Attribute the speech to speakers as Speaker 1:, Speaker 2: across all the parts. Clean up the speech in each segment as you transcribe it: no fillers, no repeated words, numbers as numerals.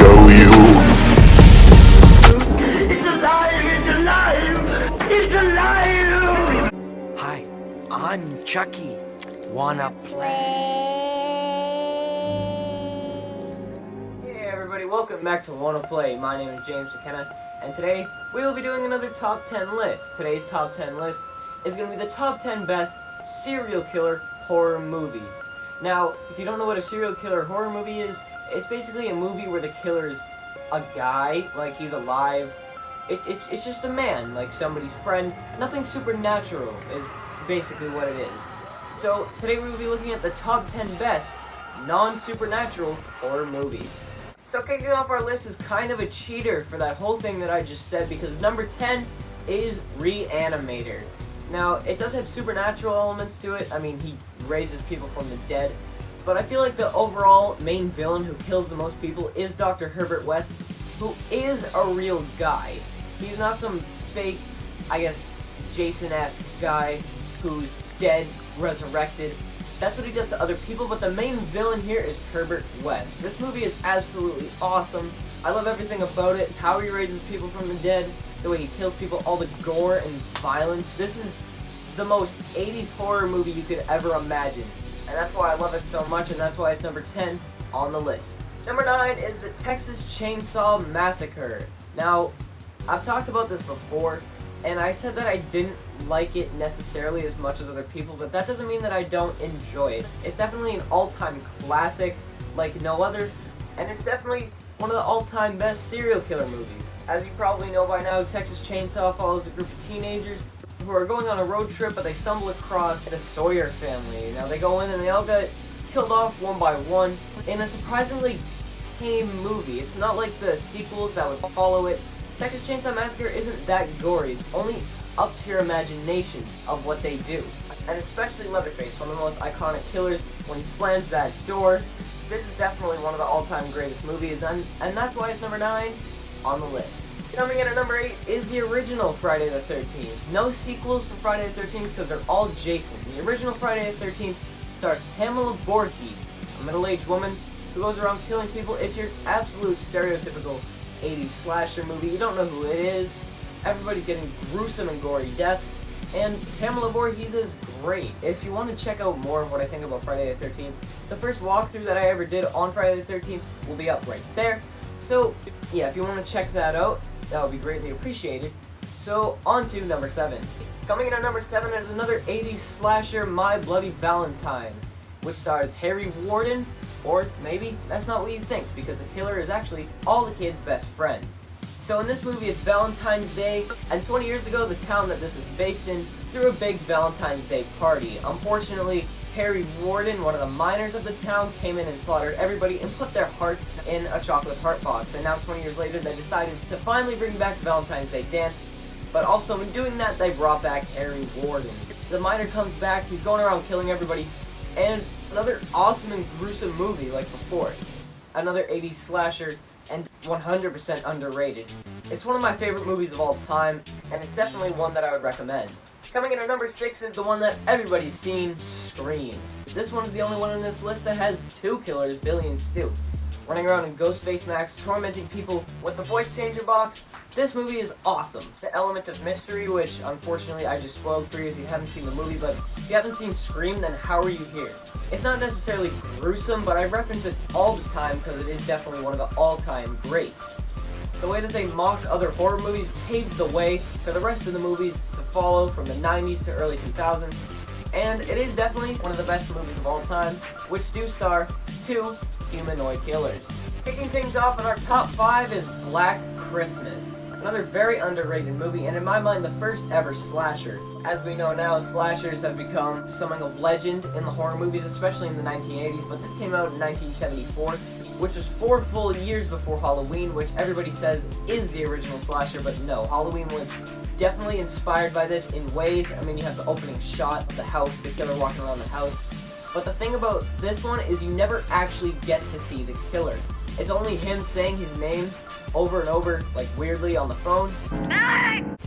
Speaker 1: show you.
Speaker 2: It's alive! It's alive! It's alive!
Speaker 3: Hi, I'm Chucky. Wanna play?
Speaker 4: Hey everybody, welcome back to Wanna Play. My name is James McKenna, and today we will be doing another top 10 list. Today's top 10 list is going to be the top 10 best serial killer horror movies. Now, if you don't know what a serial killer horror movie is, it's basically a movie where the killer's a guy, like he's alive. It's just a man, like somebody's friend. Nothing supernatural is basically what it is. So today we will be looking at the top 10 best non-supernatural horror movies. So kicking off our list is kind of a cheater for that whole thing that I just said, because number 10 is Reanimator. Now, it does have supernatural elements to it. I mean, he raises people from the dead. But I feel like the overall main villain who kills the most people is Dr. Herbert West, who is a real guy. He's not some fake, I guess, Jason-esque guy who's dead, resurrected. That's what he does to other people, but the main villain here is Herbert West. This movie is absolutely awesome. I love everything about it, how he raises people from the dead, the way he kills people, all the gore and violence. This is the most 80s horror movie you could ever imagine. And that's why I love it so much, and that's why it's number 10 on the list. Number 9 is the Texas Chainsaw Massacre. Now, I've talked about this before, and I said that I didn't like it necessarily as much as other people, but that doesn't mean that I don't enjoy it. It's definitely an all-time classic like no other, and it's definitely one of the all-time best serial killer movies. As you probably know by now, Texas Chainsaw follows a group of teenagers who are going on a road trip, but they stumble across the Sawyer family. Now they go in and they all get killed off one by one in a surprisingly tame movie. It's not like the sequels that would follow it. Texas Chainsaw Massacre isn't that gory. It's only up to your imagination of what they do. And especially Leatherface, one of the most iconic killers, when he slams that door. This is definitely one of the all-time greatest movies, and that's why it's number 9 on the list. Coming in at number 8 is the original Friday the 13th. No sequels for Friday the 13th because they're all Jason. The original Friday the 13th stars Pamela Voorhees, a middle-aged woman who goes around killing people. It's your absolute stereotypical 80s slasher movie. You don't know who it is. Everybody's getting gruesome and gory deaths, and Pamela Voorhees is great. If you want to check out more of what I think about Friday the 13th, the first walkthrough that I ever did on Friday the 13th will be up right there. So yeah, if you want to check that out, that would be greatly appreciated. So on to number 7. Coming in at number 7 is another 80s slasher, My Bloody Valentine, which stars Harry Warden, or maybe that's not what you think, because the killer is actually all the kids' best friends. So in this movie, it's Valentine's Day, and 20 years ago, the town that this was based in threw a big Valentine's Day party. Unfortunately, Harry Warden, one of the miners of the town, came in and slaughtered everybody and put their hearts in a chocolate heart box. And now 20 years later, they decided to finally bring back the Valentine's Day dance, but also in doing that, they brought back Harry Warden. The miner comes back, he's going around killing everybody, and another awesome and gruesome movie like before. Another 80s slasher, and 100% underrated. It's one of my favorite movies of all time, and it's definitely one that I would recommend. Coming in at number 6 is the one that everybody's seen, Scream. This one is the only one on this list that has 2 killers, Billy and Stu, running around in Ghostface Max, tormenting people with the voice changer box. This movie is awesome. The element of mystery, which unfortunately I just spoiled for you if you haven't seen the movie, but if you haven't seen Scream, then how are you here? It's not necessarily gruesome, but I reference it all the time because it is definitely one of the all-time greats. The way that they mocked other horror movies paved the way for the rest of the movies to follow from the 90s to early 2000s, and it is definitely one of the best movies of all time, which do star 2 humanoid killers. Kicking things off in our top 5 is Black Christmas. Another very underrated movie, and in my mind, the first ever slasher. As we know now, slashers have become something of legend in the horror movies, especially in the 1980s, but this came out in 1974, which was 4 full years before Halloween, which everybody says is the original slasher, but no, Halloween was definitely inspired by this in ways. I mean, you have the opening shot of the house, the killer walking around the house, but the thing about this one is you never actually get to see the killer. It's only him saying his name over and over, like weirdly on the phone.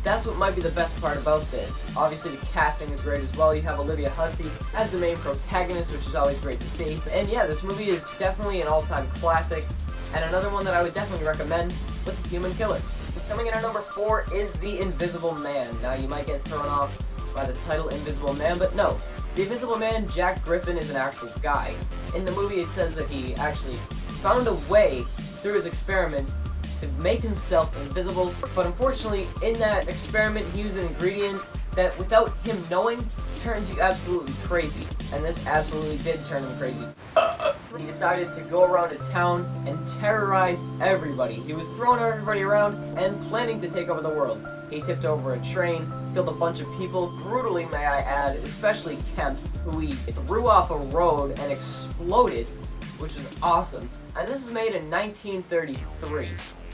Speaker 4: That's what might be the best part about this. Obviously the casting is great as well. You have Olivia Hussey as the main protagonist, which is always great to see. And yeah, this movie is definitely an all-time classic. And another one that I would definitely recommend was The Human Killer. Coming in at number 4 is The Invisible Man. Now you might get thrown off by the title Invisible Man, but no. The Invisible Man, Jack Griffin, is an actual guy. In the movie it says that he actually found a way through his experiments to make himself invisible, but unfortunately in that experiment he used an ingredient that without him knowing turns you absolutely crazy. And this absolutely did turn him crazy. He decided to go around a town and terrorize everybody. He was throwing everybody around and planning to take over the world. He tipped over a train, killed a bunch of people, brutally may I add, especially Kemp, who he threw off a road and exploded, which was awesome. And this was made in 1933.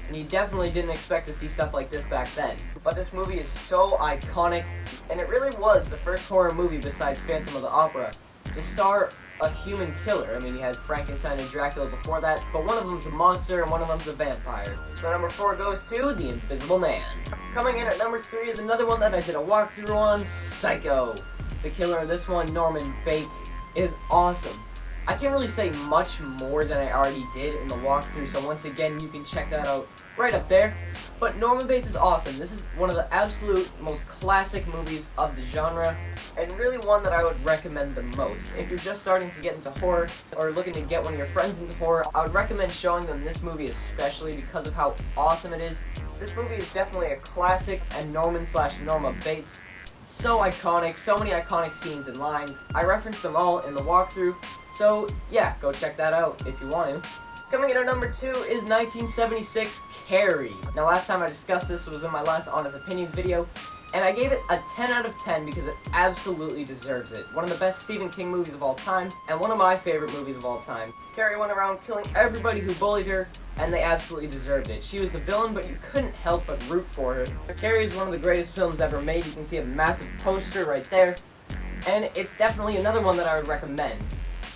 Speaker 4: And you definitely didn't expect to see stuff like this back then. But this movie is so iconic, and it really was the first horror movie besides Phantom of the Opera to star a human killer. I mean, you had Frankenstein and Dracula before that, but one of them's a monster and one of them's a vampire. So number 4 goes to The Invisible Man. Coming in at number 3 is another one that I did a walkthrough on, Psycho. The killer of this one, Norman Bates, is awesome. I can't really say much more than I already did in the walkthrough, so once again, you can check that out right up there. But Norman Bates is awesome. This is one of the absolute most classic movies of the genre, and really one that I would recommend the most. If you're just starting to get into horror, or looking to get one of your friends into horror, I would recommend showing them this movie especially because of how awesome it is. This movie is definitely a classic, and Norma Bates, so iconic, so many iconic scenes and lines. I referenced them all in the walkthrough. So yeah, go check that out if you want to. Coming in at number 2 is 1976 Carrie. Now last time I discussed this was in my last Honest Opinions video, and I gave it a 10 out of 10 because it absolutely deserves it. One of the best Stephen King movies of all time, and one of my favorite movies of all time. Carrie went around killing everybody who bullied her, and they absolutely deserved it. She was the villain, but you couldn't help but root for her. Carrie is one of the greatest films ever made. You can see a massive poster right there, and it's definitely another one that I would recommend.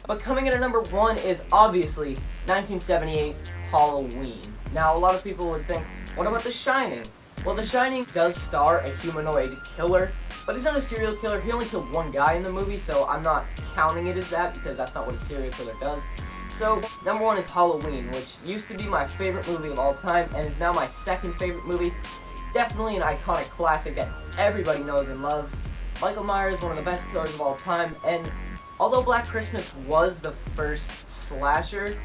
Speaker 4: But coming in at number 1 is obviously 1978 Halloween. Now a lot of people would think, what about The Shining? Well, The Shining does star a humanoid killer, but he's not a serial killer. He only killed one guy in the movie, so I'm not counting it as that because that's not what a serial killer does. So number 1 is Halloween, which used to be my favorite movie of all time and is now my second favorite movie. Definitely an iconic classic that everybody knows and loves. Michael Myers, one of the best killers of all time, and although Black Christmas was the first slasher,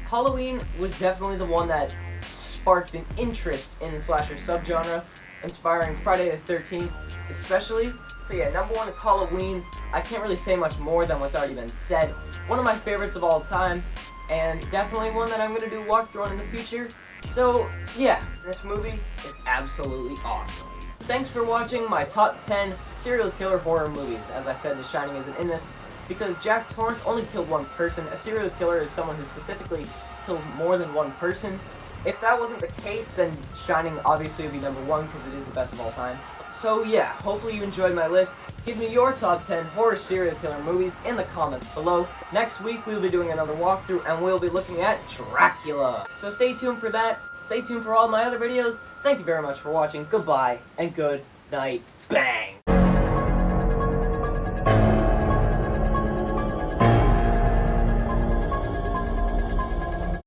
Speaker 4: Halloween was definitely the one that sparked an interest in the slasher subgenre, inspiring Friday the 13th especially. So yeah, number 1 is Halloween. I can't really say much more than what's already been said. One of my favorites of all time, and definitely one that I'm going to do a walkthrough on in the future. So yeah, this movie is absolutely awesome. Thanks for watching my top 10 serial killer horror movies. As I said, The Shining isn't in this, because Jack Torrance only killed one person. A serial killer is someone who specifically kills more than one person. If that wasn't the case, then Shining obviously would be number 1 because it is the best of all time. So yeah, hopefully you enjoyed my list. Give me your top 10 horror serial killer movies in the comments below. Next week we'll be doing another walkthrough and we'll be looking at Dracula. So stay tuned for that. Stay tuned for all my other videos. Thank you very much for watching. Goodbye and good night. Bang!